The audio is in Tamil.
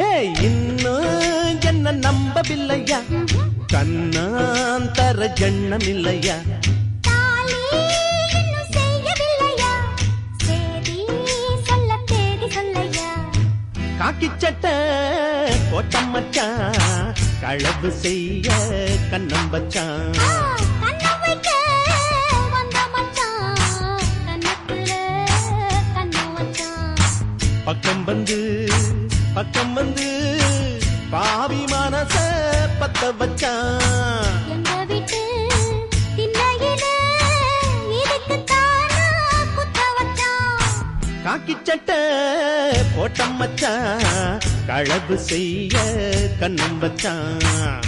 ஏய் இன்னும் என்ன நம்பவில்லையா கண்ணாந்தர ஜண்ணம் இல்லையா காக்கி சட்ட கோட்டம் மச்சான் களவு செய்ய கண்ணம் வச்சான் பக்கம் வந்து பாவி மனச பத்த வச்சான் காக்கி சட்ட போட்டம் மச்சான் களவு செய்ய கண்ணம் வச்சான்